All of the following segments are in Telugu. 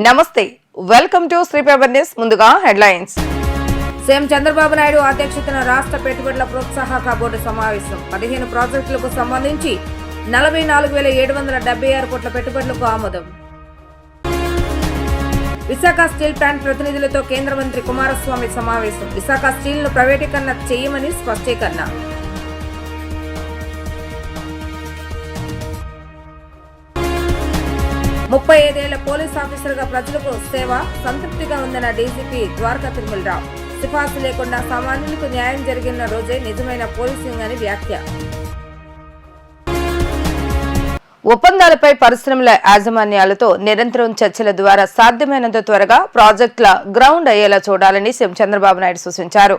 నమస్తే welcome to Sri paper news. ముందుగా హెడ్లైన్స్. సీఎం చంద్రబాబు నాయుడు అధ్యక్షతన రాష్ట్ర పెట్టుబడుల ప్రోత్సాహక బోర్డు సమావేశం. 15 ప్రాజెక్టులకు సంబంధించి 44,776 కోట్ల పెట్టుబడులకు ఆమోదం. విశాఖ స్టీల్ ప్లాంట్ ప్రతినిధులతో కేంద్ర మంత్రి కుమారస్వామి సమావేశం. విశాఖ స్టీల్ ను ప్రైవేటీకరణ చేయమని స్పష్టీకరణ. 35 ఏళ్ల పోలీస్ ఆఫీసర్గా ప్రజలకు సేవ సంతృప్తిగా ఉందన్న డీజీపీ ద్వారకా తిరుమలరావు. సిఫార్సు లేకుండా సామాన్యులకు న్యాయం జరిగిన రోజే నిజమైన పోలీసింగ్ అని వ్యాఖ్య. ఒప్పందాలపై పరిశ్రమల యాజమాన్యాలతో నిరంతరం చర్చల ద్వారా సాధ్యమైనంత త్వరగా ప్రాజెక్టుల గ్రౌండ్ అయ్యేలా చూడాలని సీఎం చంద్రబాబు నాయుడు సూచించారు.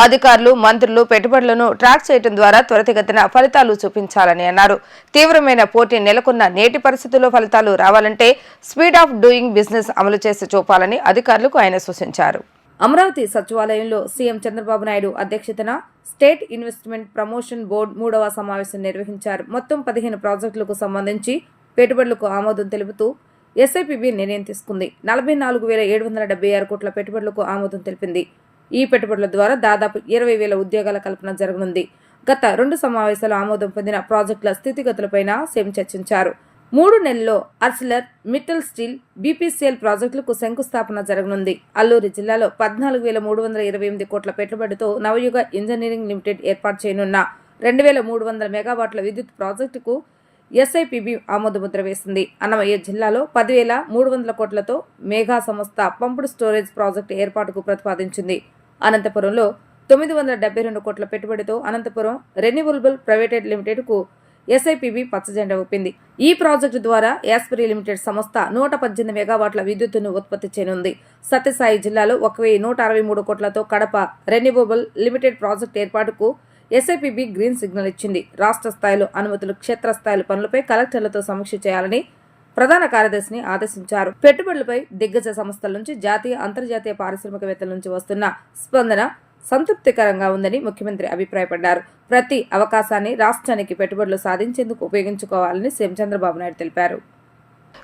అధికారులు, మంత్రులు పెట్టుబడులను ట్రాక్ చేయడం ద్వారా త్వరితగతిన ఫలితాలు చూపించాలని అన్నారు. తీవ్రమైన పోటీ నెలకొన్న నేటి పరిస్థితుల్లో ఫలితాలు రావాలంటే స్పీడ్ ఆఫ్ డూయింగ్ బిజినెస్ అమలు చేసి చూపాలని అధికారులకు ఆయన సూచించారు. అమరావతి సచివాలయంలో సీఎం చంద్రబాబు నాయుడు అధ్యక్షతన స్టేట్ ఇన్వెస్ట్మెంట్ ప్రమోషన్ బోర్డు 3వ సమావేశం నిర్వహించారు. మొత్తం 15 ప్రాజెక్టులకు సంబంధించి పెట్టుబడులకు ఆమోదం తెలుపుతూ ఎస్ఐపిబి నిర్ణయం తీసుకుంది. 44,776 కోట్ల పెట్టుబడులకు ఆమోదం తెలిపింది. ఈ పెట్టుబడుల ద్వారా దాదాపు 20,000 ఉద్యోగాల కల్పన జరగనుంది. గత 2 సమావేశాలు ఆమోదం పొందిన ప్రాజెక్టుల స్థితిగతులపైన సీఎం చర్చించారు. 3 నెలల్లో అర్సిలర్ మిట్టల్ స్టీల్, బీపీసీఎల్ ప్రాజెక్టులకు శంకుస్థాపన జరగనుంది. అల్లూరి జిల్లాలో 14,328 కోట్ల పెట్టుబడితో నవయుగ ఇంజనీరింగ్ లిమిటెడ్ ఏర్పాటు చేయనున్న 2,300 మెగావాట్ల విద్యుత్ ప్రాజెక్టుకు ఎస్ఐపిబి ఆమోదముద్ర వేసింది. అన్నమయ్య జిల్లాలో 10,300 కోట్లతో మేఘా సంస్థ పంపుడు స్టోరేజ్ ప్రాజెక్టు ఏర్పాటుకు ప్రతిపాదించింది. అనంతపురంలో 972 కోట్ల పెట్టుబడితో అనంతపురం రెన్యూవబుల్ ప్రైవేట్ లిమిటెడ్ కు ఎస్ఐపిబి పచ్చజెండా ఊపింది. ఈ ప్రాజెక్టు ద్వారా యాస్పిరి లిమిటెడ్ సంస్థ 118 మెగావాట్ల విద్యుత్తును ఉత్పత్తి చేయనుంది. సత్యసాయి జిల్లాలో 1,163 కోట్లతో కడప రెన్యూవబుల్ లిమిటెడ్ ప్రాజెక్టు ఏర్పాటుకు ఎస్ఐపిబి గ్రీన్ సిగ్నల్ ఇచ్చింది. రాష్ట్ర స్థాయిలో అనుమతులు, క్షేత్రస్థాయిలో పనులపై కలెక్టర్లతో సమీక్ష చేయాలని ప్రధాన కార్యదర్శిని ఆదేశించారు. పెట్టుబడులపై దిగ్గజ సంస్థల నుంచి జాతీయ, అంతర్జాతీయ పారిశ్రామికవేత్తల నుంచి వస్తున్న స్పందన సంతృప్తికరంగా ఉందని ముఖ్యమంత్రి అభిప్రాయపడ్డారు. ప్రతి అవకాశాన్ని రాష్ట్రానికి పెట్టుబడులు సాధించేందుకు ఉపయోగించుకోవాలని సీఎం చంద్రబాబు నాయుడు తెలిపారు.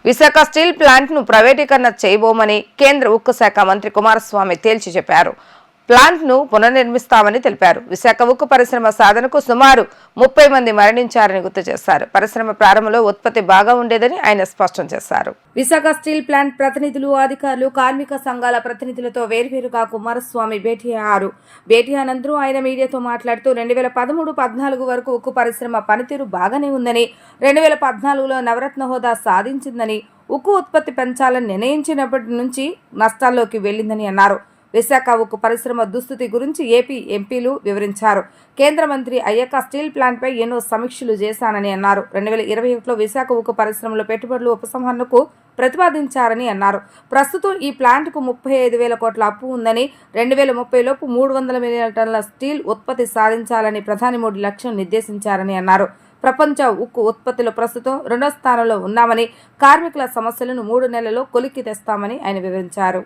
విశాఖ స్టీల్ ప్లాంట్ ను ప్రైవేటీకరణ చేయబోమని కేంద్ర ఉక్కు శాఖ మంత్రి కుమారస్వామి తేల్చి చెప్పారు. ప్లాంట్ ను పునర్నిర్మిస్తామని తెలిపారు. విశాఖ ఉక్కు పరిశ్రమ సాధనకు సుమారు 30 మంది మరణించారని గుర్తు చేశారు. పరిశ్రమ ప్రారంభంలో ఉత్పత్తి బాగా ఉండేదని ఆయన స్పష్టం చేశారు. విశాఖ స్టీల్ ప్లాంట్ ప్రతినిధులు, అధికారులు, కార్మిక సంఘాల ప్రతినిధులతో వేర్వేరుగా కుమారస్వామి భేటీ అయ్యారు. భేటీ అనంతరం ఆయన మీడియాతో మాట్లాడుతూ 2013-14 వరకు ఉక్కు పరిశ్రమ పనితీరు బాగానే ఉందని, 2014లో నవరత్న హోదా సాధించిందని, ఉక్కు ఉత్పత్తి పెంచాలని నిర్ణయించినప్పటి నుంచి నష్టాల్లోకి వెళ్లిందని అన్నారు. విశాఖ ఉక్కు పరిశ్రమ దుస్థితి గురించి ఏపీ ఎంపీలు వివరించారు. కేంద్ర మంత్రి అయ్యాక స్టీల్ ప్లాంట్పై ఎన్నో సమీక్షలు చేశానని అన్నారు. 2021లో విశాఖ ఉక్కు పరిశ్రమలో పెట్టుబడులు ఉపసంహరణకు ప్రతిపాదించారని అన్నారు. ప్రస్తుతం ఈ ప్లాంట్కు 35,000 కోట్ల అప్పు ఉందని, 2030లోపు 300 మిలియన్ టన్నుల స్టీల్ ఉత్పత్తి సాధించాలని ప్రధాని మోడీ లక్ష్యం నిర్దేశించారని అన్నారు. ప్రపంచ ఉక్కు ఉత్పత్తిలో ప్రస్తుతం 2వ స్థానంలో ఉన్నామని, కార్మికుల సమస్యలను 3 నెలల్లో కొలిక్కి తెస్తామని ఆయన వివరించారు.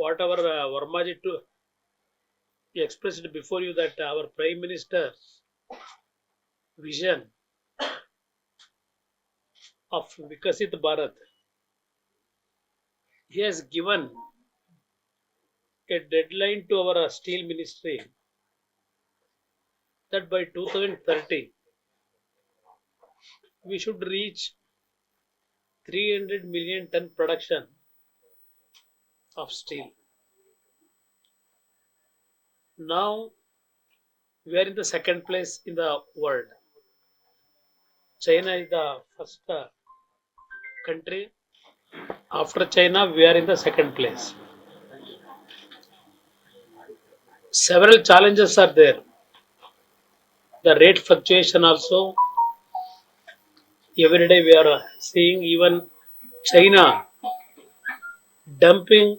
Whatever Vermaji expressed before you that our Prime Minister's vision of Vikasit Bharat, he has given a deadline to our steel ministry that by 2030 we should reach 300 million ton production of steel. Now we are in the second place in the world. China is the first country. After China, we are in the second place. Several challenges are there. The rate fluctuation also. Every day we are seeing even China dumping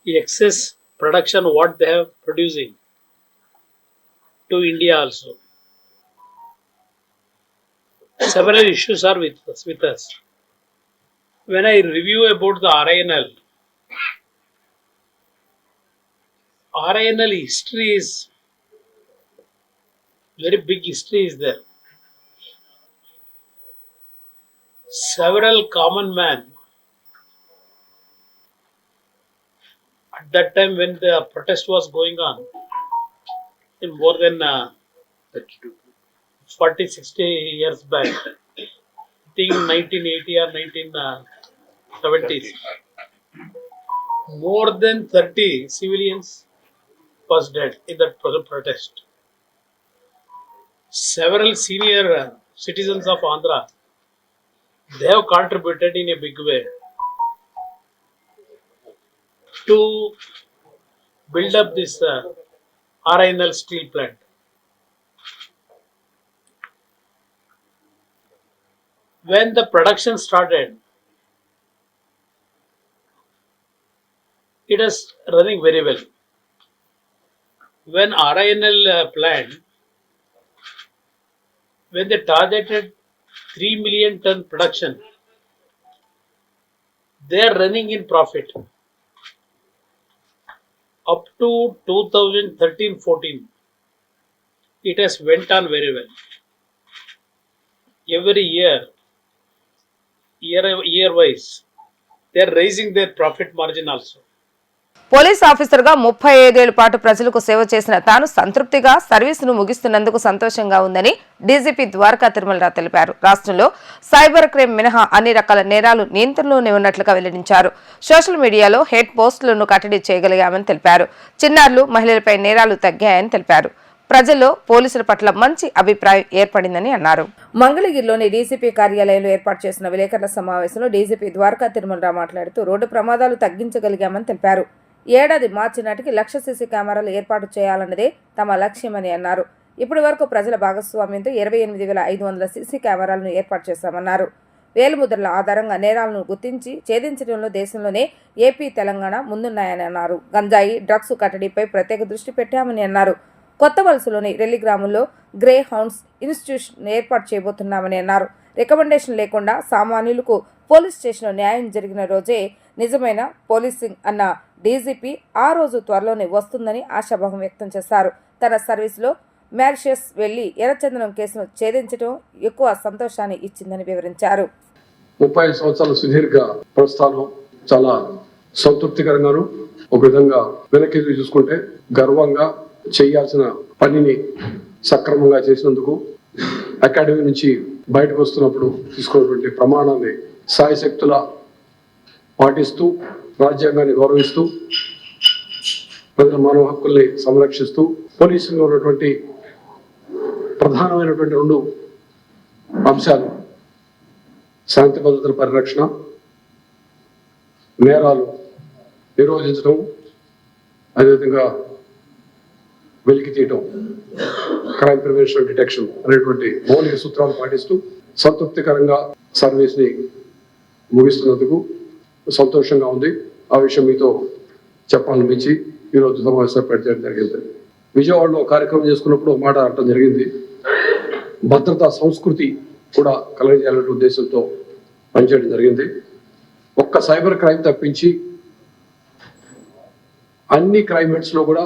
excess production what they have producing to India also. Several issues are with us. When I review about the RINL history is very big history is there. several common man at that time when the protest was going on in more than 40-60 years back, I think 1980 or 1970s, more than 30 civilians was dead in that protest. Several senior citizens of Andhra, they have contributed in a big way to build up this RINL steel plant. When the production started, it is running very well. When RINL plant, when they targeted 3 million ton production, they are running in profit. Up to 2013-14, it has went on very well. Every year wise, they are raising their profit margin also. Police ఆఫీసర్గా 35 ఏళ్ల పాటు ప్రజలకు సేవ చేసిన తాను సంతృప్తిగా సర్వీసును ముగిస్తున్నందుకు సంతోషంగా ఉందని డీజీపీ ద్వారకా తిరుమలరావు తెలిపారు. రాష్ట్రంలో సైబర్ క్రైమ్ మినహా అన్ని రకాల నేరాలు నియంత్రణలోనే ఉన్నట్లుగా వెల్లడించారు. సోషల్ మీడియాలో హేట్ పోస్టులను కట్టడి చేయగలిగామని తెలిపారు. చిన్నారులు, మహిళలపై నేరాలు తగ్గాయని తెలిపారు. ప్రజల్లో పోలీసుల పట్ల మంచి అభిప్రాయం ఏర్పడిందని అన్నారు. మంగళగిరిలోని డీసీపీ కార్యాలయంలో ఏర్పాటు చేసిన విలేకరుల సమావేశంలో డీసీపీ ద్వారకా తిరుమలరావు మాట్లాడుతూ రోడ్డు ప్రమాదాలు తగ్గించగలిగామని తెలిపారు. ఏడాది మార్చి నాటికి 1,00,000 సీసీ కెమెరాలు ఏర్పాటు చేయాలన్నదే తమ లక్ష్యమని అన్నారు. ఇప్పటి వరకు ప్రజల భాగస్వామ్యంతో 28,500 సీసీ కెమెరాలను ఏర్పాటు చేశామన్నారు. వేలిముద్రల ఆధారంగా నేరాలను గుర్తించి ఛేదించడంలో దేశంలోనే ఏపీ, తెలంగాణ ముందున్నాయని అన్నారు. గంజాయి, డ్రగ్స్ కట్టడిపై ప్రత్యేక దృష్టి పెట్టామని అన్నారు. కొత్త వలసలోని రెల్లి గ్రామంలో గ్రే హౌండ్స్ ఇన్స్టిట్యూషన్ ఏర్పాటు చేయబోతున్నామని అన్నారు. రికమెండేషన్ లేకుండా సామాన్యులకు పోలీస్ స్టేషన్లో న్యాయం జరిగిన రోజే నిజమైన పోలీసింగ్ అన్న డీజీపీ ఆ రోజు త్వరలోనే వస్తుందని ఆశాభావం వ్యక్తం చేశారు. తన సర్వీసులో మ్యారిషియస్ వెళ్లి ఎర్రచందనం కేసును ఛేదించడం ఎక్కువ సంతోషాన్ని ఇచ్చిందని వివరించారు. 30 సంవత్సరాల సుదీర్ఘ ప్రస్థానం చాలా సంతృప్తికరంగాను, ఒక విధంగా వెనక్కి చూసుకుంటే గర్వంగా చేయాల్సిన పనిని సక్రమంగా చేసినందుకు, అకాడమీ నుంచి బయటకు వస్తున్నప్పుడు తీసుకున్నటువంటి ప్రమాణాన్ని సాయశక్తుల పాటిస్తూ, రాజ్యాంగాన్ని గౌరవిస్తూ, ప్రజల మానవ హక్కుల్ని సంరక్షిస్తూ, పోలీసులో ఉన్నటువంటి ప్రధానమైనటువంటి 2 అంశాలు శాంతి భద్రతల పరిరక్షణ, నేరాలు నిరోధించడం, అదేవిధంగా వెలికి తీయటం, క్రైమ్ ప్రివెన్షన్ డిటెక్షన్ అనేటువంటి మౌలిక సూత్రాలు పాటిస్తూ సంతృప్తికరంగా సర్వీస్ ని ముగిస్తున్నందుకు సంతోషంగా ఉంది. ఆ విషయం మీతో చెప్పాలనిపించి ఈరోజు సమావేశం పెట్టడం జరిగింది. విజయవాడలో కార్యక్రమం చేసుకున్నప్పుడు ఒక మాట అనడం జరిగింది. భద్రతా సంస్కృతి కూడా కలగజేయాలనే ఉద్దేశంతో పనిచేయడం జరిగింది. ఒక్క సైబర్ క్రైమ్ తప్పించి అన్ని క్రైమ్ హెడ్స్ లో కూడా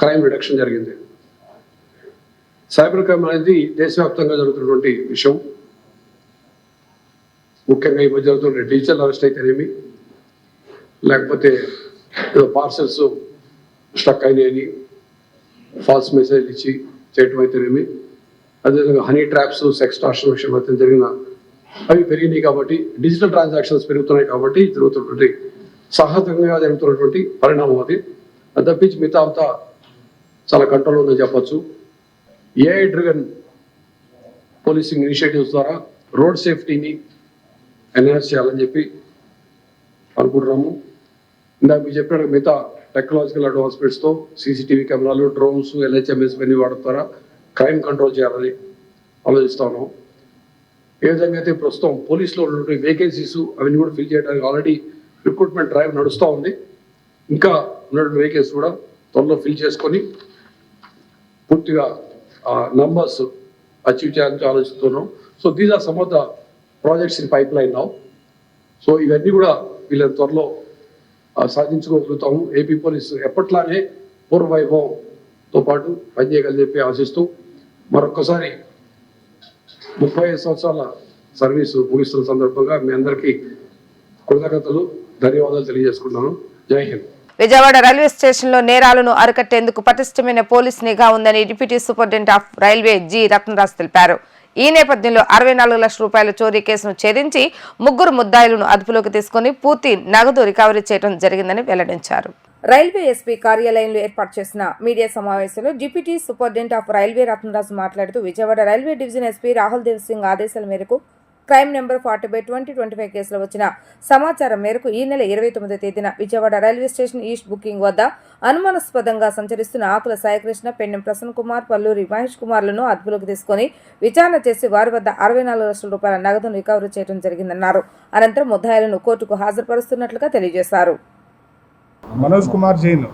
క్రైమ్ రిడక్షన్ జరిగింది. సైబర్ క్రైమ్ అనేది దేశవ్యాప్తంగా జరుగుతున్నటువంటి విషయం. ముఖ్యంగా ఈ మధ్య జరుగుతున్న డిజిటల్ అరెస్ట్ అయితేనేమి, లేకపోతే పార్సల్స్ స్టక్ అయినాయని ఫాల్స్ మెసేజ్ ఇచ్చి చేయటం అయితేనేమి, అదేవిధంగా హనీ ట్రాప్స్, సెక్స్టార్షన్ విషయం అయితే జరిగిన అవి పెరిగినాయి. కాబట్టి డిజిటల్ ట్రాన్సాక్షన్స్ పెరుగుతున్నాయి. కాబట్టి జరుగుతున్నటువంటి సహజంగా జరుగుతున్నటువంటి పరిణామం అది. అది తప్పించి మిగతా అంతా చాలా కంట్రోల్ ఉందని చెప్పచ్చు. ఏఐ డ్రివెన్ పోలీసింగ్ ఇనిషియేటివ్స్ ద్వారా రోడ్ సేఫ్టీని ఎన్హాన్స్ చేయాలని చెప్పి అనుకుంటున్నాము. ఇందాక మీరు చెప్పినట్టు మిగతా టెక్నాలజికల్ అడ్వాన్స్మెంట్స్తో సీసీటీవీ కెమెరాలు, డ్రోన్స్, LHMS ఇవన్నీ వాడడం ద్వారా క్రైమ్ కంట్రోల్ చేయాలని ఆలోచిస్తా ఉన్నాం. ఏ విధంగా అయితే ప్రస్తుతం పోలీసులో ఉన్నటువంటి వేకెన్సీస్ అవన్నీ కూడా ఫిల్ చేయడానికి ఆల్రెడీ రిక్రూట్మెంట్ డ్రైవ్ నడుస్తూ ఉంది. ఇంకా ఉన్నటువంటి వేకెన్సీ కూడా త్వరలో ఫిల్ చేసుకొని పూర్తిగా నంబర్స్ అచీవ్ చేయాలని ఆలోచిస్తున్నాం. So these are some of the projects in pipeline now. So ఇవన్నీ కూడా వీళ్ళని త్వరలో సాధించుకోగలుగుతాము. ఏపీ పోలీసు ఎప్పట్లానే పూర్వ వైభవంతో పాటు పనిచేయగలని చెప్పి ఆశిస్తూ మరొక్కసారి 35 సంవత్సరాల సర్వీసు ముగిస్తున్న సందర్భంగా మీ అందరికీ కృతజ్ఞతలు, ధన్యవాదాలు తెలియజేసుకుంటున్నాను. జై హింద్. విజయవాడ రైల్వే స్టేషన్లో నేరాలను అరికట్టేందుకు పటిష్టమైన పోలీస్ నిఘా ఉందని deputy superintendent of railway G Ratnaraj తెలిపారు. ఈ నేపథ్యంలో 64 లక్షల రూపాయల చోరీ కేసును ఛేదించి 3 ముద్దాయిలను అదుపులోకి తీసుకుని పూర్తి నగదు రికవరీ చేయడం జరిగిందని వెల్లడించారు. రైల్వే ఎస్పీ కార్యాలయంలో ఏర్పాటు చేసిన మీడియా సమావేశంలో deputy superintendent of railway Ratnaraj మాట్లాడుతూ Vijayawada railway division SP Rahul Dev Singh ఆదేశాల మేరకు క్రైమ్ నెంబర్ 40/2025 కేసులో వచ్చిన సమాచారం మేరకు ఈ నెల 29వ తేదీన Vijayawada railway station east booking వద్ద అనుమానాస్పదంగా సంచరిస్తున్న ఆకుల సాయికృష్ణ, పెన్నెం ప్రసన్న కుమార్, పల్లూరి మహేష్ కుమార్లను అదుపులోకి తీసుకుని విచారణ చేసి వారి వద్ద 64 లక్షల రూపాయల నగదును రికవరీ చేయడం జరిగిందన్నారు. అనంతరం ముద్దాయిలను కోర్టుకు హాజరుపరుస్తున్నట్లుగా తెలియజేశారు. మనోజ్ కుమార్ జైన్,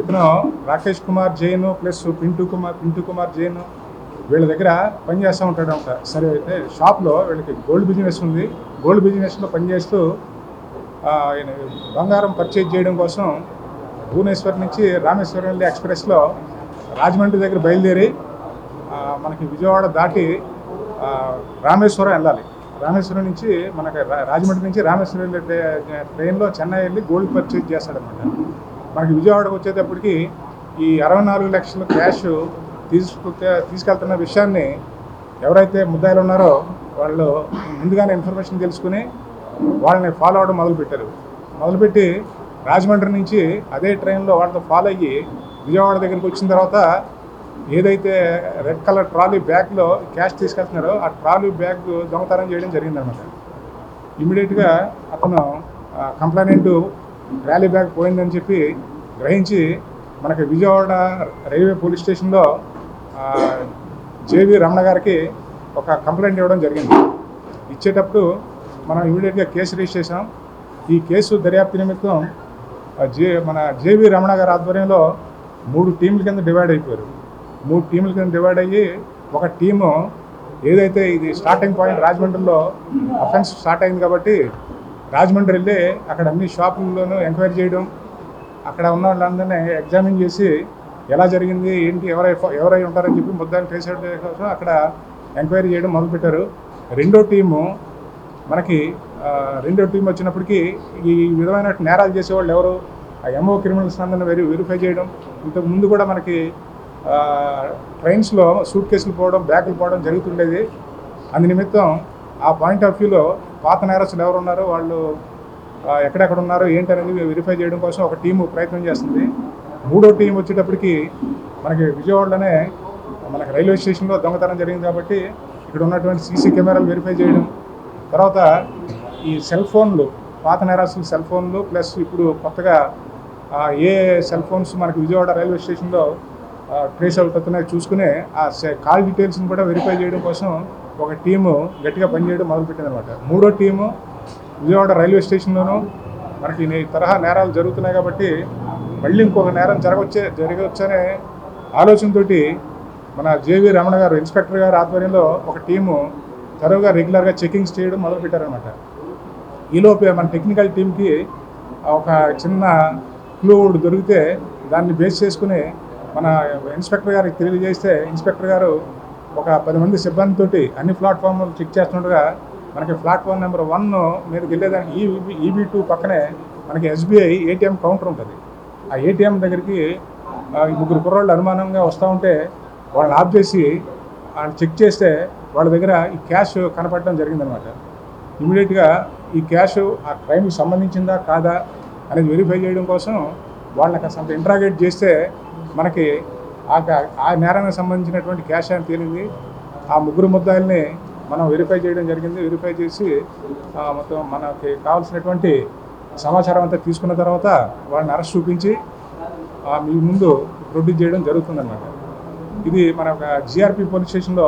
ఇతను రాకేష్ కుమార్ జైన్ ప్లస్ పింటూ కుమార్ జైన్ వీళ్ళ దగ్గర పనిచేస్తూ ఉంటాడు అంట. సరే, అయితే షాప్లో వీళ్ళకి గోల్డ్ బిజినెస్ ఉంది. గోల్డ్ బిజినెస్లో పనిచేస్తూ బంగారం పర్చేజ్ చేయడం కోసం భువనేశ్వర్ నుంచి రామేశ్వరం వెళ్ళే ఎక్స్ప్రెస్లో రాజమండ్రి దగ్గర బయలుదేరి మనకి విజయవాడ దాటి రామేశ్వరం వెళ్ళాలి. రామేశ్వరం నుంచి మనకి రాజమండ్రి నుంచి రామేశ్వరం వెళ్ళే ట్రైన్లో చెన్నై వెళ్ళి గోల్డ్ పర్చేజ్ చేస్తాడనమాట. మనకి విజయవాడకు వచ్చేటప్పటికి ఈ 64 లక్షల క్యాష్ తీసుకెళ్తున్న విషయాన్ని ఎవరైతే ముద్దాయిలు ఉన్నారో వాళ్ళు ముందుగానే ఇన్ఫర్మేషన్ తెలుసుకుని వాళ్ళని ఫాలో అవడం మొదలుపెట్టి రాజమండ్రి నుంచి అదే ట్రైన్లో వాళ్ళతో ఫాలో అయ్యి విజయవాడ దగ్గరికి వచ్చిన తర్వాత ఏదైతే రెడ్ కలర్ ట్రాలీ బ్యాగ్లో క్యాష్ తీసుకెళ్తున్నారో ఆ ట్రాలీ బ్యాగ్ దొంగతనం చేయడం జరిగిందనమాట. ఇమీడియట్గా అతను కంప్లైంట్ ట్రాలీ బ్యాగ్ పోయిందని చెప్పి గ్రహించి మనకి విజయవాడ రైల్వే పోలీస్ స్టేషన్లో జేవి రమణ గారికి ఒక కంప్లైంట్ ఇవ్వడం జరిగింది. ఇచ్చేటప్పుడు మనం ఇమీడియట్గా కేసు రిజిస్టర్ చేసాం. ఈ కేసు దర్యాప్తు నిమిత్తం మన జేవి రమణ గారి ఆధ్వర్యంలో 3 టీంల కింద డివైడ్ అయిపోయారు. 3 టీంల కింద డివైడ్ అయ్యి ఒక టీము ఏదైతే ఇది స్టార్టింగ్ పాయింట్ రాజమండ్రిలో అఫెన్స్ స్టార్ట్ అయింది కాబట్టి రాజమండ్రి వెళ్ళి అక్కడ అన్ని షాపుల్లోనూ ఎంక్వైరీ చేయడం, అక్కడ ఉన్న వాళ్ళందరినీ ఎగ్జామిన్ చేసి ఎలా జరిగింది ఏంటి ఎవరై ఉంటారని చెప్పి ముద్దాన్ని ట్రేస్ అవుట్ కోసం అక్కడ ఎంక్వైరీ చేయడం మొదలుపెట్టారు. రెండో టీము వచ్చినప్పటికీ ఈ విధమైన నేరాలు చేసేవాళ్ళు ఎవరు, ఆ ఎంఓ క్రిమినల్స్ అందరిని వెరిఫై చేయడం. ఇంతకు ముందు కూడా మనకి ట్రైన్స్లో సూట్ కేసులు పోవడం, బ్యాగులు పోవడం జరుగుతుండేది. అందు నిమిత్తం ఆ పాయింట్ ఆఫ్ వ్యూలో పాత నేరస్తులు ఎవరు ఉన్నారో వాళ్ళు ఎక్కడెక్కడ ఉన్నారో ఏంటి అనేది వెరిఫై చేయడం కోసం ఒక టీము ప్రయత్నం చేస్తుంది. మూడో టీం వచ్చేటప్పటికి మనకి విజయవాడలోనే మనకి రైల్వే స్టేషన్లో దొంగతనం జరిగింది కాబట్టి ఇక్కడ ఉన్నటువంటి సీసీ కెమెరాలు వెరిఫై చేయడం, తర్వాత ఈ సెల్ ఫోన్లు, పాత నేరస్తుల సెల్ ఫోన్లు ప్లస్ ఇప్పుడు కొత్తగా ఏ సెల్ ఫోన్స్ మనకి విజయవాడ రైల్వే స్టేషన్లో ట్రేస్ అవుతున్నాయి చూసుకుని ఆ కాల్ డీటెయిల్స్ని కూడా వెరిఫై చేయడం కోసం ఒక టీము గట్టిగా పనిచేయడం మొదలుపెట్టింది అనమాట. మూడో టీము విజయవాడ రైల్వే స్టేషన్లోనూ మనకి ఈ తరహా నేరాలు జరుగుతున్నాయి కాబట్టి మళ్ళీ ఇంకొక నేరం జరగవచ్చనే ఆలోచనతో మన జేవి రమణ గారు ఇన్స్పెక్టర్ గారు ఆధ్వర్యంలో ఒక టీము తరువుగా రెగ్యులర్గా చెకింగ్స్ చేయడం మొదలుపెట్టారనమాట. ఈలోపే మన టెక్నికల్ టీంకి ఒక చిన్న క్లూ దొరికితే దాన్ని బేస్ చేసుకుని మన ఇన్స్పెక్టర్ గారికి తెలియజేస్తే ఇన్స్పెక్టర్ గారు ఒక 10 మంది సిబ్బందితోటి అన్ని ప్లాట్ఫామ్లు చెక్ చేస్తుండగా మనకి ప్లాట్ఫామ్ నెంబర్ 1 మీదకి వెళ్ళేదానికి EB2 పక్కనే మనకి SBI ATM కౌంటర్ ఉంటుంది. ఆ ATM దగ్గరికి 3 కుర్రోళ్ళు అనుమానంగా వస్తూ ఉంటే వాళ్ళని ఆఫ్ చేసి వాళ్ళు చెక్ చేస్తే వాళ్ళ దగ్గర ఈ క్యాష్ కనపడడం జరిగిందనమాట. ఇమీడియట్గా ఈ క్యాష్ ఆ క్రైమ్కి సంబంధించిందా కాదా అనేది వెరిఫై చేయడం కోసం వాళ్ళని కాస్త ఇంట్రాగేట్ చేస్తే మనకి ఆ నేరానికి సంబంధించినటువంటి క్యాష్ అని తేలింది. ఆ 3 ముద్దాయిల్ని మనం వెరిఫై చేయడం జరిగింది. వెరిఫై చేసి మొత్తం మనకి కావాల్సినటువంటి సమాచారం అంతా తీసుకున్న తర్వాత వాళ్ళని అరెస్ట్ చూపించి మీ ముందు ప్రొడ్యూస్ చేయడం జరుగుతుందన్నమాట. ఇది మన GRP పోలీస్ స్టేషన్లో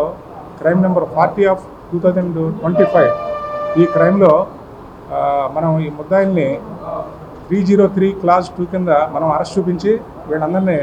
క్రైమ్ నెంబర్ 40/2025 ఈ క్రైమ్లో మనం ఈ ముద్దాయిల్ని 303 క్లాస్ 2 కింద మనం అరెస్ట్ చూపించి వీళ్ళందరినీ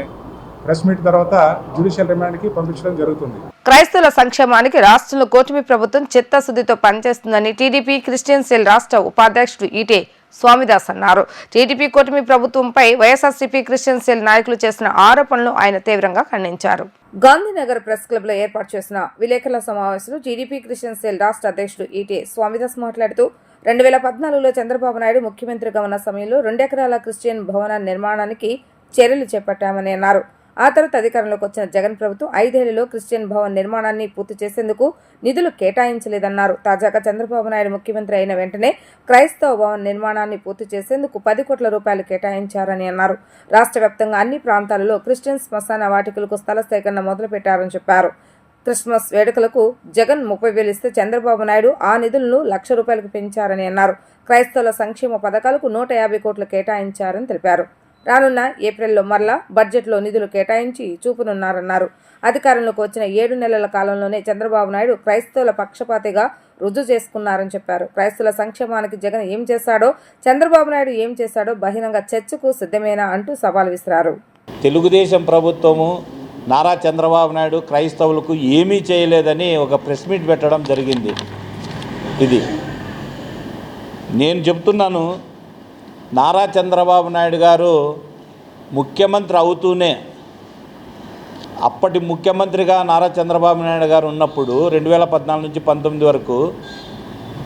ప్రెస్ మీట్ తర్వాత జ్యుడిషియల్ రిమాండ్కి పంపించడం జరుగుతుంది. క్రైస్తవుల సంక్షేమానికి రాష్ట్రంలో కూటమి ప్రభుత్వం చిత్తశుద్ధితో పనిచేస్తుందని టీడీపీ క్రిస్టియన్ సెల్ రాష్ట్ర ఉపాధ్యక్షుడు ఈటే స్వామిదాస్ అన్నారు. టీడీపీ కూటమి ప్రభుత్వంపై వైఎస్ఆర్సీపీ క్రిస్టియన్ సెల్ నాయకులు చేసిన ఆరోపణలు ఆయన తీవ్రంగా ఖండించారు. గాంధీనగర్ ప్రెస్ క్లబ్ లో ఏర్పాటు చేసిన విలేకరుల సమావేశంలో టీడీపీ క్రిస్టియన్ సెల్ రాష్ట్ర అధ్యక్షుడు ఈటీ స్వామిదాస్ మాట్లాడుతూ 2014లో చంద్రబాబు నాయుడు ముఖ్యమంత్రిగా ఉన్న సమయంలో 2 ఎకరాల క్రిస్టియన్ భవన నిర్మాణానికి చర్యలు చేపట్టామని అన్నారు. ఆ తర్వాత అధికారంలోకి వచ్చిన జగన్ ప్రభుత్వం 5 ఏళ్లలో క్రిస్టియన్ భవన్ నిర్మాణాన్ని పూర్తి చేసేందుకు నిధులు కేటాయించలేదన్నారు. తాజాగా చంద్రబాబు నాయుడు ముఖ్యమంత్రి అయిన వెంటనే క్రైస్తవ భవన్ నిర్మాణాన్ని పూర్తి చేసేందుకు 10 కోట్ల రూపాయలు కేటాయించారని అన్నారు. రాష్ట్ర వ్యాప్తంగా అన్ని ప్రాంతాలలో క్రిస్టియన్ శ్మశాన వాటికలకు స్థల సేకరణ మొదలుపెట్టారని చెప్పారు. క్రిస్మస్ వేడుకలకు జగన్ 30,000 ఇస్తే చంద్రబాబు నాయుడు ఆ నిధులను 1,00,000 రూపాయలకు పెంచారని అన్నారు. క్రైస్తవుల సంక్షేమ పథకాలకు 150 కోట్లు కేటాయించారని తెలిపారు. రానున్న ఏప్రిల్లో మరలా బడ్జెట్లో నిధులు కేటాయించి చూపనున్నారన్నారు. అధికారంలోకి వచ్చిన 7 నెలల కాలంలోనే చంద్రబాబు నాయుడు క్రైస్తవుల పక్షపాతిగా రుజువు చేసుకున్నారని చెప్పారు. క్రైస్తవుల సంక్షేమానికి జగన్ ఏం చేశాడో, చంద్రబాబు నాయుడు ఏం చేశాడో బహిరంగ చర్చకు సిద్ధమేనా అంటూ సవాల్ విసిరారు. తెలుగుదేశం ప్రభుత్వము నారా చంద్రబాబు నాయుడు క్రైస్తవులకు ఏమీ చేయలేదని ఒక ప్రెస్ మీట్ పెట్టడం జరిగింది. ఇది నేను చెప్తున్నాను, నారా చంద్రబాబు నాయుడు గారు ముఖ్యమంత్రి అవుతూనే, అప్పటి ముఖ్యమంత్రిగా నారా చంద్రబాబు నాయుడు గారు ఉన్నప్పుడు 2014 నుంచి 19 వరకు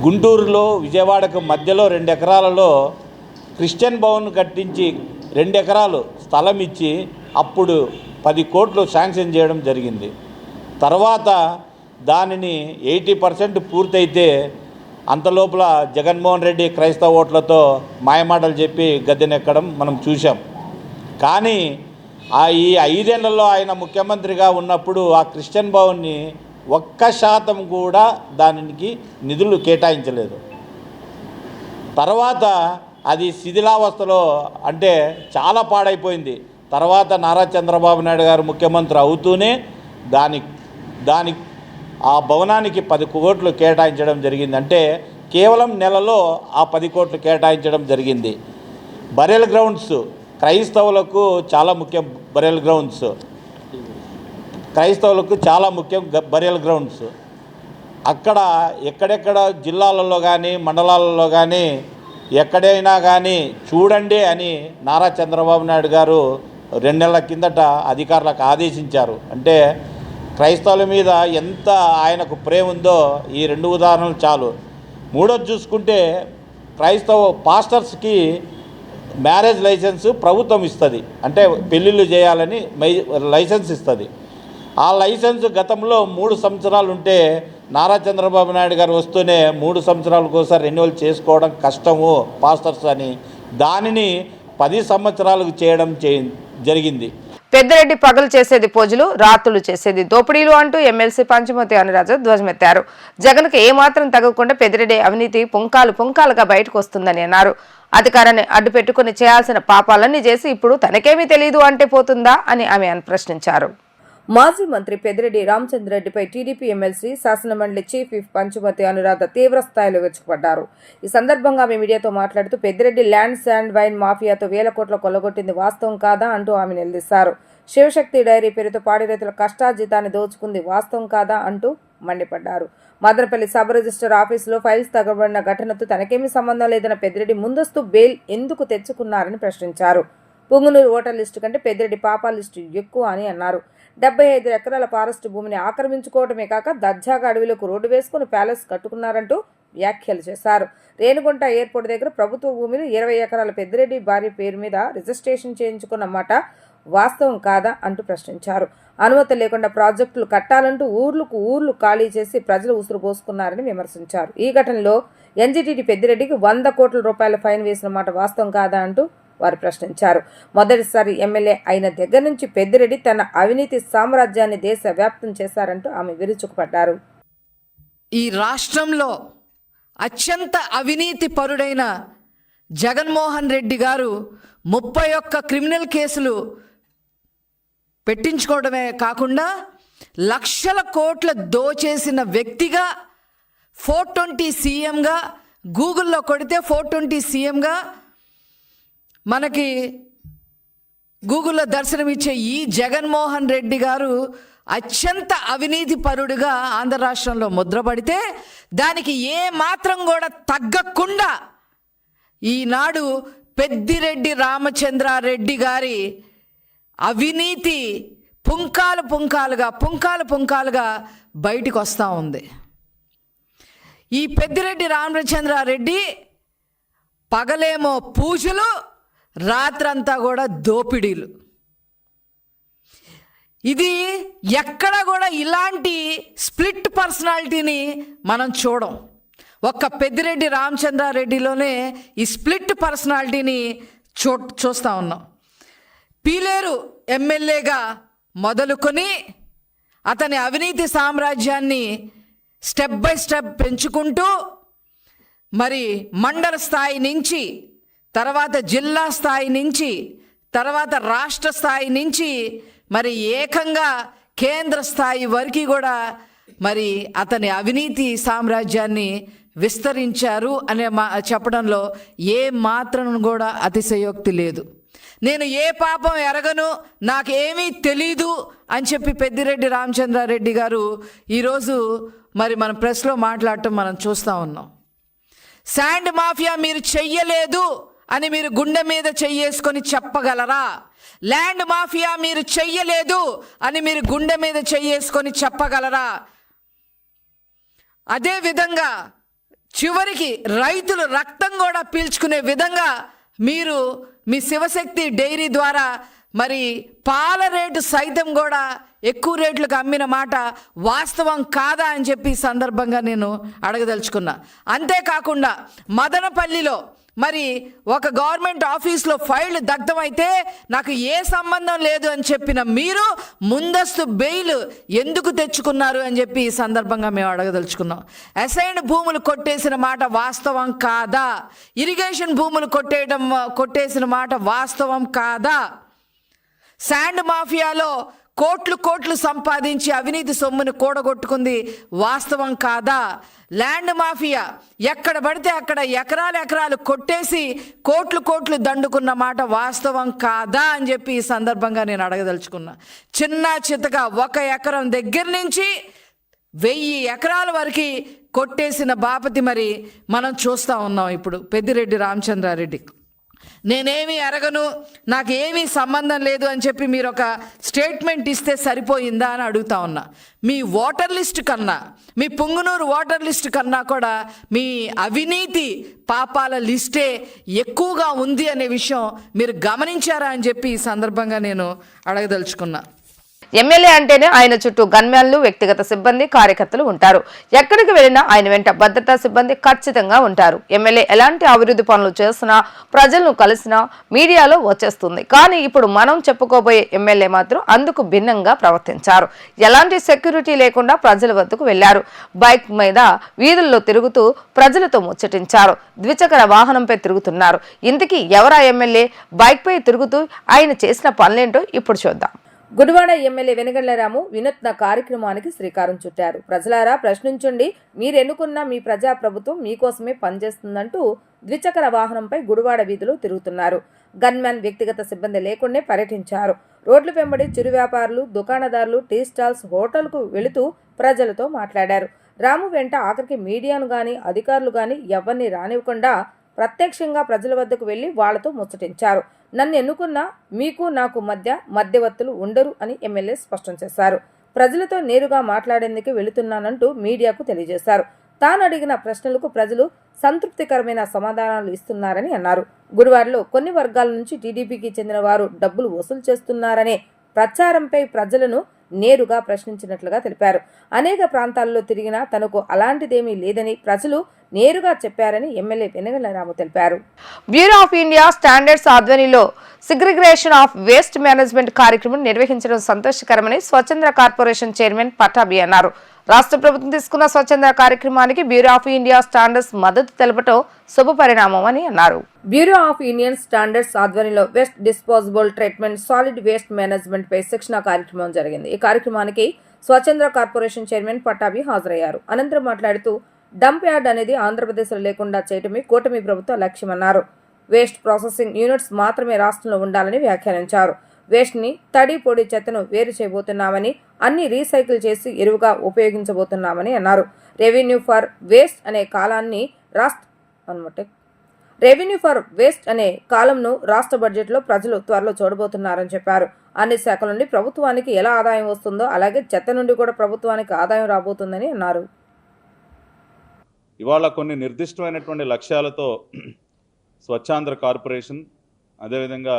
గుంటూరులో విజయవాడకు మధ్యలో 2 ఎకరాలలో క్రిస్టియన్ భవన్ కట్టించి 2 ఎకరాలు స్థలం ఇచ్చి అప్పుడు 10 కోట్లు శాంక్షన్ చేయడం జరిగింది. తర్వాత దానిని 80% పూర్తయితే అంతలోపల జగన్మోహన్ రెడ్డి క్రైస్తవ ఓట్లతో మాయమాటలు చెప్పి గద్దెనెక్కడం మనం చూసాం. కానీ ఈ 5 ఏళ్లలో ఆయన ముఖ్యమంత్రిగా ఉన్నప్పుడు ఆ క్రిస్టియన్ భవన్ని 1% కూడా దానికి నిధులు కేటాయించలేదు. తర్వాత అది శిథిలావస్థలో, అంటే చాలా పాడైపోయింది. తర్వాత నారా చంద్రబాబు నాయుడు గారు ముఖ్యమంత్రి అవుతూనే దాని ఆ భవనానికి 10 కోట్లు కేటాయించడం జరిగింది. అంటే కేవలం నెలలో ఆ 10 కోట్లు కేటాయించడం జరిగింది. బరియల్ గ్రౌండ్స్ క్రైస్తవులకు చాలా ముఖ్యం. బరియల్ గ్రౌండ్స్ క్రైస్తవులకు చాలా ముఖ్యం. బరియల్ గ్రౌండ్స్ అక్కడ ఎక్కడెక్కడ జిల్లాలలో కానీ మండలాలలో కానీ ఎక్కడైనా కానీ చూడండి అని నారా చంద్రబాబు నాయుడు గారు 2 నెలల కిందట అధికారులకు ఆదేశించారు. అంటే క్రైస్తవుల మీద ఎంత ఆయనకు ప్రేమ ఉందో ఈ 2 ఉదాహరణలు చాలు. మూడోది చూసుకుంటే, క్రైస్తవ పాస్టర్స్కి మ్యారేజ్ లైసెన్స్ ప్రభుత్వం ఇస్తుంది. అంటే పెళ్ళిళ్ళు చేయాలని లైసెన్స్ ఇస్తుంది. ఆ లైసెన్స్ గతంలో 3 సంవత్సరాలు ఉంటే నారా చంద్రబాబు నాయుడు గారు వస్తూనే 3 సంవత్సరాలకోసారి రెన్యువల్ చేసుకోవడం కష్టము పాస్టర్స్ అని దానిని 10 సంవత్సరాలకు చేయడం జరిగింది. పెద్దిరెడ్డి పగలు చేసేది పూజలు, రాత్రులు చేసేది దోపిడీలు అంటూ ఎమ్మెల్సీ పంచమతి అనురాజ ధ్వజమెత్తారు. జగన్కు ఏమాత్రం తగ్గకుండా పెద్దిరెడ్డి అవినీతి పుంకాలుగా బయటకు వస్తుందని అన్నారు. అధికారాన్ని అడ్డు పెట్టుకుని చేయాల్సిన పాపాలన్నీ చేసి ఇప్పుడు తనకేమీ తెలియదు అంటే పోతుందా అని ఆమె ప్రశ్నించారు. మాజీ మంత్రి పెద్దిరెడ్డి రామచంద్రరెడ్డిపై టీడీపీ ఎమ్మెల్సీ శాసనమండలి చీఫ్ విప్ పంచమతి అనురాధ తీవ్ర స్థాయిలో విరుచుకుపడ్డారు. ఈ సందర్భంగా ఆమె మీడియాతో మాట్లాడుతూ పెద్దిరెడ్డి ల్యాండ్ శాండ్ వైన్ మాఫియాతో 1000 కోట్ల కొల్లగొట్టింది వాస్తవం కాదా అంటూ ఆమె నిలదీశారు. శివశక్తి డైరీ పేరుతో పాడి రైతుల కష్టార్జితాన్ని దోచుకుంది వాస్తవం కాదా అంటూ మండిపడ్డారు. మదనపల్లి సబ్ రిజిస్టర్ ఆఫీసులో ఫైల్స్ తగబడిన ఘటనతో తనకేమీ సంబంధం లేదన్న పెద్దిరెడ్డి ముందస్తు బెయిల్ ఎందుకు తెచ్చుకున్నారని ప్రశ్నించారు. పుంగునూరు ఓటర్ లిస్టు కంటే పెద్దిరెడ్డి పాపా లిస్టు ఎక్కువ అని అన్నారు. 75 ఎకరాల ఫారెస్ట్ భూమిని ఆక్రమించుకోవడమే కాక దర్జాగా అడవిలోకి రోడ్డు వేసుకుని ప్యాలెస్ కట్టుకున్నారంటూ వ్యాఖ్యలు చేశారు. రేణుగుంట ఎయిర్పోర్ట్ దగ్గర ప్రభుత్వ భూమిని 20 ఎకరాల పెద్దిరెడ్డి భార్య పేరు మీద రిజిస్ట్రేషన్ చేయించుకున్న మాట వాస్తవం కాదా అంటూ ప్రశ్నించారు. అనుమతి లేకుండా ప్రాజెక్టులు కట్టాలంటూ ఊర్లు ఖాళీ చేసి ప్రజలు ఉసురు పోసుకున్నారని విమర్శించారు. ఈ ఘటనలో ఎన్జీటీటీ పెద్దిరెడ్డికి 100 కోట్ల రూపాయల ఫైన్ వేసిన మాట వాస్తవం కాదా అంటూ వారు ప్రశ్నించారు. మొదటిసారి ఎమ్మెల్యే అయిన దగ్గర నుంచి పెద్దిరెడ్డి తన అవినీతి సామ్రాజ్యాన్ని దేశ వ్యాప్తం చేశారంటూ ఆమె విరుచుకుపడ్డారు. ఈ రాష్ట్రంలో అత్యంత అవినీతి పరుడైన జగన్మోహన్ రెడ్డి గారు 31 క్రిమినల్ కేసులు పెట్టించుకోవడమే కాకుండా లక్షల కోట్ల దోచేసిన వ్యక్తిగా 420 సీఎంగా గూగుల్లో కొడితే 420 సీఎంగా మనకి గూగుల్లో దర్శనమిచ్చే ఈ జగన్మోహన్ రెడ్డి గారు అత్యంత అవినీతి పరుడుగా ఆంధ్ర రాష్ట్రంలో ముద్రపడితే దానికి ఏ మాత్రం కూడా తగ్గకుండా ఈనాడు పెద్దిరెడ్డి రామచంద్రారెడ్డి గారి అవినీతి పుంకాలుగా బయటికి వస్తూ ఉంది. ఈ పెద్దిరెడ్డి రామచంద్రారెడ్డి పగలేమో పూజలు, రాత్రంతా కూడా దోపిడీలు. ఇది ఎక్కడ కూడా ఇలాంటి స్ప్లిట్ పర్సనాలిటీని మనం చూడం. ఒక్క పెద్దిరెడ్డి రామచంద్రారెడ్డిలోనే ఈ స్ప్లిట్ పర్సనాలిటీని చూస్తూ ఉన్నాం. పీలేరు ఎమ్మెల్యేగా మొదలుకొని అతని అవినీతి సామ్రాజ్యాన్ని స్టెప్ బై స్టెప్ పెంచుకుంటూ మరి మండల స్థాయి నుంచి, తర్వాత జిల్లా స్థాయి నుంచి, తర్వాత రాష్ట్ర స్థాయి నుంచి మరి ఏకంగా కేంద్ర స్థాయి వరకు కూడా మరి అతని అవినీతి సామ్రాజ్యాన్ని విస్తరించారు అనే చెప్పడంలో ఏ మాత్రం కూడా అతిశయోక్తి లేదు. నేను ఏ పాపం ఎరగను, నాకేమీ తెలీదు అని చెప్పి పెద్దిరెడ్డి రామచంద్రారెడ్డి గారు ఈరోజు మరి మన ప్రెస్లో మాట్లాడటం మనం చూస్తూ ఉన్నాం. శాండ్ మాఫియా మీరు చెయ్యలేదు అని మీరు గుండె మీద చెయ్యేసుకొని చెప్పగలరా? ల్యాండ్ మాఫియా మీరు చెయ్యలేదు అని మీరు గుండె మీద చెయ్యేసుకొని చెప్పగలరా? అదే విధంగా చివరికి రైతులు రక్తం కూడా పీల్చుకునే విధంగా మీరు మీ శివశక్తి డైరీ ద్వారా మరి పాల రేటు సైతం కూడా ఎక్కువ రేట్లకు అమ్మిన మాట వాస్తవం కాదా అని చెప్పి ఈ సందర్భంగా నేను అడగదలుచుకున్నా. అంతేకాకుండా మదనపల్లిలో మరి ఒక గవర్నమెంట్ ఆఫీస్లో ఫైల్ దగ్ధమైతే నాకు ఏ సంబంధం లేదు అని చెప్పిన మీరు ముందస్తు బెయిల్ ఎందుకు తెచ్చుకున్నారు అని చెప్పి ఈ సందర్భంగా మేము అడగదలుచుకున్నాం. అసైన్డ్ భూములు కొట్టేసిన మాట వాస్తవం కాదా? ఇరిగేషన్ భూములు కొట్టేసిన మాట వాస్తవం కాదా? శాండ్ మాఫియాలో కోట్లు సంపాదించి అవినీతి సొమ్మును కూడగొట్టుకుంది వాస్తవం కాదా? ల్యాండ్ మాఫియా ఎక్కడ పడితే అక్కడ ఎకరాలు కొట్టేసి కోట్లు దండుకున్న మాట వాస్తవం కాదా అని చెప్పి ఈ సందర్భంగా నేను అడగదలుచుకున్నా. చిన్న చితగా 1 ఎకరం దగ్గర నుంచి 1000 ఎకరాల వరకు కొట్టేసిన బాపతి మరి మనం చూస్తూ ఉన్నాం. ఇప్పుడు పెద్దిరెడ్డి రామచంద్రారెడ్డి నేనేమీ అరగను, నాకు ఏమీ సంబంధం లేదు అని చెప్పి మీరు ఒక స్టేట్మెంట్ ఇస్తే సరిపోయిందా అని అడుగుతా ఉన్నా. మీ ఓటర్ లిస్ట్ కన్నా, మీ పుంగనూరు ఓటర్ లిస్ట్ కన్నా కూడా మీ అవినీతి పాపాల లిస్టే ఎక్కువగా ఉంది అనే విషయం మీరు గమనించారా అని చెప్పి ఈ సందర్భంగా నేను అడగదలుచుకున్నా. ఎమ్మెల్యే అంటేనే ఆయన చుట్టూ గన్మ్యాన్లు, వ్యక్తిగత సిబ్బంది, కార్యకర్తలు ఉంటారు. ఎక్కడికి వెళ్లినా ఆయన వెంట భద్రతా సిబ్బంది ఖచ్చితంగా ఉంటారు. ఎమ్మెల్యే ఎలాంటి అభివృద్ధి పనులు చేసినా, ప్రజలను కలిసినా మీడియాలో వచ్చేస్తుంది. కానీ ఇప్పుడు మనం చెప్పుకోబోయే ఎమ్మెల్యే మాత్రం అందుకు భిన్నంగా ప్రవర్తించారు. ఎలాంటి సెక్యూరిటీ లేకుండా ప్రజల వద్దకు వెళ్లారు. బైక్ మీద వీధుల్లో తిరుగుతూ ప్రజలతో ముచ్చటించారు. ద్విచక్ర వాహనంపై తిరుగుతున్నారు. ఇంతకీ ఎవరా ఎమ్మెల్యే? బైక్ పై తిరుగుతూ ఆయన చేసిన పనులేంటో ఇప్పుడు చూద్దాం. గుడివాడ ఎమ్మెల్యే వెనగళ్ల రాము వినూత్న కార్యక్రమానికి శ్రీకారం చుట్టారు. ప్రజలారా ప్రశ్నించండి, మీరెన్నుకున్న మీ ప్రజా ప్రభుత్వం మీకోసమే పనిచేస్తుందంటూ ద్విచక్ర వాహనంపై గుడివాడ వీధిలో తిరుగుతున్నారు. గన్మ్యాన్, వ్యక్తిగత సిబ్బంది లేకుండానే పర్యటించారు. రోడ్ల వెంబడి చిరు వ్యాపారులు, దుకాణదారులు, టీ స్టాల్స్, హోటల్కు వెళుతూ ప్రజలతో మాట్లాడారు. రాము వెంట ఆఖరికి మీడియాను గాని, అధికారులు గాని ఎవరిని రానివ్వకుండా ప్రత్యక్షంగా ప్రజల వద్దకు వెళ్లి వాళ్లతో ముచ్చటించారు. నన్ను ఎన్నుకున్నా మీకు నాకు మధ్యవర్తులు ఉండరు అని ఎమ్మెల్యే స్పష్టం చేశారు. ప్రజలతో నేరుగా మాట్లాడేందుకు వెళుతున్నానంటూ మీడియాకు తెలియజేశారు. తాను అడిగిన ప్రశ్నలకు ప్రజలు సంతృప్తికరమైన సమాధానాలు ఇస్తున్నారని అన్నారు. గుడివాడలో కొన్ని వర్గాల నుంచి టీడీపీకి చెందిన వారు డబ్బులు వసూలు చేస్తున్నారనే ప్రచారంపై ప్రజలను నేరుగా ప్రశ్నించినట్లుగా తెలిపారు. అనేక ప్రాంతాల్లో తిరిగినా తనకు అలాంటిదేమీ లేదని ప్రజలు నేరుగా చెప్పారని ఎమ్మెల్యే వెనగళ్ల రాము తెలిపారు. బ్యూరో ఆఫ్ ఇండియా స్టాండర్డ్స్ ఆధ్వర్యంలో సిగ్రిగేషన్ ఆఫ్ వేస్ట్ మేనేజ్మెంట్ కార్యక్రమం నిర్వహించడం సంతోషకరమని స్వచ్ఛంద కార్పొరేషన్ చైర్మన్ పటాబి అన్నారు. రాష్ట్ర ప్రభుత్వం తీసుకున్న స్వచ్ఛంద కార్యక్రమానికి బ్యూరో ఆఫ్ ఇండియా స్టాండర్డ్స్ మద్దతు తెలపడం శుభపరిణామం అని అన్నారు. బ్యూరో ఆఫ్ ఇండియన్ స్టాండర్డ్స్ ఆధ్వర్యంలో waste disposable treatment, solid waste management పై శిక్షణ కార్యక్రమం జరిగింది. ఈ కార్యక్రమానికి స్వచ్ఛంద కార్పొరేషన్ చైర్మన్ పటాబి హాజరయ్యారు. అనంతరం మాట్లాడుతూ డంప్ యార్డ్ అనేది ఆంధ్రప్రదేశ్లో లేకుండా చేయటమే కూటమి ప్రభుత్వ లక్ష్యమన్నారు. వేస్ట్ ప్రాసెసింగ్ యూనిట్స్ మాత్రమే రాష్ట్రంలో ఉండాలని వ్యాఖ్యానించారు. వేస్ట్ ని తడి పొడి చెత్తను వేరు చేయబోతున్నామని, అన్ని రీసైకిల్ చేసి ఎరువుగా ఉపయోగించబోతున్నామని అన్నారు. రెవెన్యూ ఫర్ వేస్ట్ అనే కాలాన్ని రెవెన్యూ ఫర్ వేస్ట్ అనే కాలంను రాష్ట్ర బడ్జెట్లో ప్రజలు త్వరలో చూడబోతున్నారని చెప్పారు. అన్ని శాఖల నుండి ప్రభుత్వానికి ఎలా ఆదాయం వస్తుందో అలాగే చెత్త నుండి కూడా ప్రభుత్వానికి ఆదాయం రాబోతుందని అన్నారు. ఇవాళ కొన్ని నిర్దిష్టమైనటువంటి లక్ష్యాలతో స్వచ్ఛాంధ్ర కార్పొరేషన్ అదేవిధంగా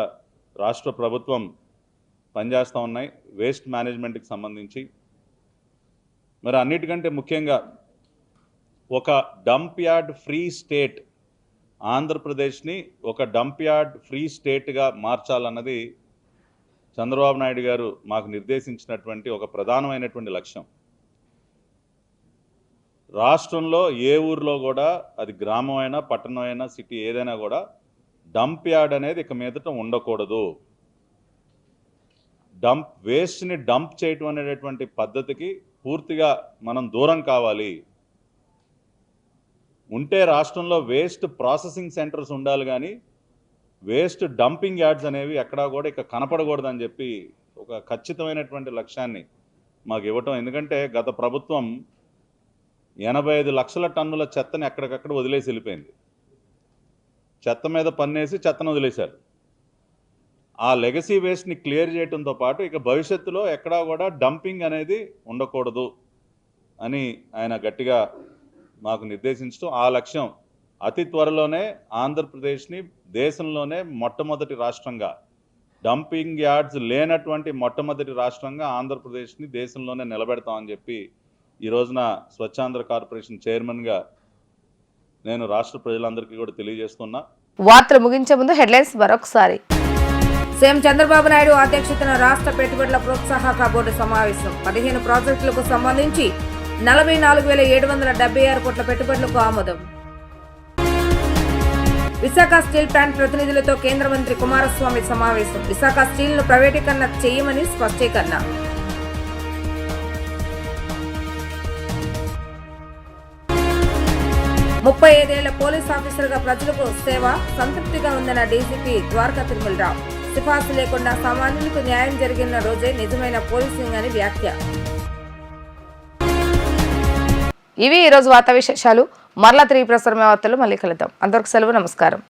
రాష్ట్ర ప్రభుత్వం పనిచేస్తూ ఉన్నాయి వేస్ట్ మేనేజ్మెంట్కి సంబంధించి. మరి అన్నిటికంటే ముఖ్యంగా ఒక డంప్ యార్డ్ ఫ్రీ స్టేట్, ఆంధ్రప్రదేశ్ని ఒక డంప్ యార్డ్ ఫ్రీ స్టేట్గా మార్చాలన్నది చంద్రబాబు నాయుడు గారు మాకు నిర్దేశించినటువంటి ఒక ప్రధానమైనటువంటి లక్ష్యం. రాష్ట్రంలో ఏ ఊర్లో కూడా, అది గ్రామం అయినా పట్టణం అయినా సిటీ ఏదైనా కూడా, డంప్ యార్డ్ అనేది ఇక మీదట ఉండకూడదు. వేస్ట్ని డంప్ చేయటం అనేటటువంటి పద్ధతికి పూర్తిగా మనం దూరం కావాలి. ఉంటే రాష్ట్రంలో వేస్ట్ ప్రాసెసింగ్ సెంటర్స్ ఉండాలి, కానీ వేస్ట్ డంపింగ్ యార్డ్స్ అనేవి ఎక్కడా కూడా ఇక కనపడకూడదని చెప్పి ఒక ఖచ్చితమైనటువంటి లక్ష్యాన్ని మాకు ఇవ్వటం. ఎందుకంటే గత ప్రభుత్వం 85 లక్షల టన్నుల చెత్తని ఎక్కడికక్కడ వదిలేసి వెళ్ళిపోయింది. చెత్త మీద పన్నేసి చెత్తను వదిలేశారు. ఆ లెగసీ వేస్ట్ని క్లియర్ చేయడంతో పాటు ఇక భవిష్యత్తులో ఎక్కడా కూడా డంపింగ్ అనేది ఉండకూడదు అని ఆయన గట్టిగా మాకు నిర్దేశించడం. ఆ లక్ష్యం అతి త్వరలోనే ఆంధ్రప్రదేశ్ని దేశంలోనే మొట్టమొదటి రాష్ట్రంగా, డంపింగ్ యార్డ్స్ లేనటువంటి మొట్టమొదటి రాష్ట్రంగా ఆంధ్రప్రదేశ్ని దేశంలోనే నిలబెడతామని చెప్పి ఈ రోజున స్వచ్ఛాంధ్ర కార్పొరేషన్ చైర్మన్గా నేను రాష్ట్ర ప్రజలందరికీ కూడా తెలియజేస్తున్నా. వార్తలు ముగించే ముందు హెడ్లైన్స్ మరొకసారి. సీఎం చంద్రబాబు నాయుడు అధ్యక్షతన రాష్ట్ర పెట్టుబడుల ప్రోత్సాహక బోర్డు సమావేశం. 15 ప్రాజెక్టులకు సంబంధించి 44,776 కోట్ల పెట్టుబడులకు ఆమోదం. విశాఖ స్టీల్ ప్లాంట్ ప్రతినిధులతో కేంద్ర మంత్రి కుమారస్వామి సమావేశం. విశాఖ స్టీల్ను ప్రైవేటీకరణ చేయమని స్పష్టీకరణ. ముప్పై 35 ఏళ్ల పోలీస్ ఆఫీసర్గా ప్రజలకు సేవ సంతృప్తిగా ఉందన్న డీజీపీ ద్వారకా తిరుమలరావు. సిఫార్సు లేకుండా సామాన్యులకు న్యాయం జరిగిన రోజే నిజమైన పోలీసింగ్ అని వ్యాఖ్య. ఇవి ఈరోజు వార్తా విశేషాలు. మరలా తిరిగి ప్రసారమే వార్తలు మళ్ళీ కలుద్దాం. అందరికి సెలవు. నమస్కారం.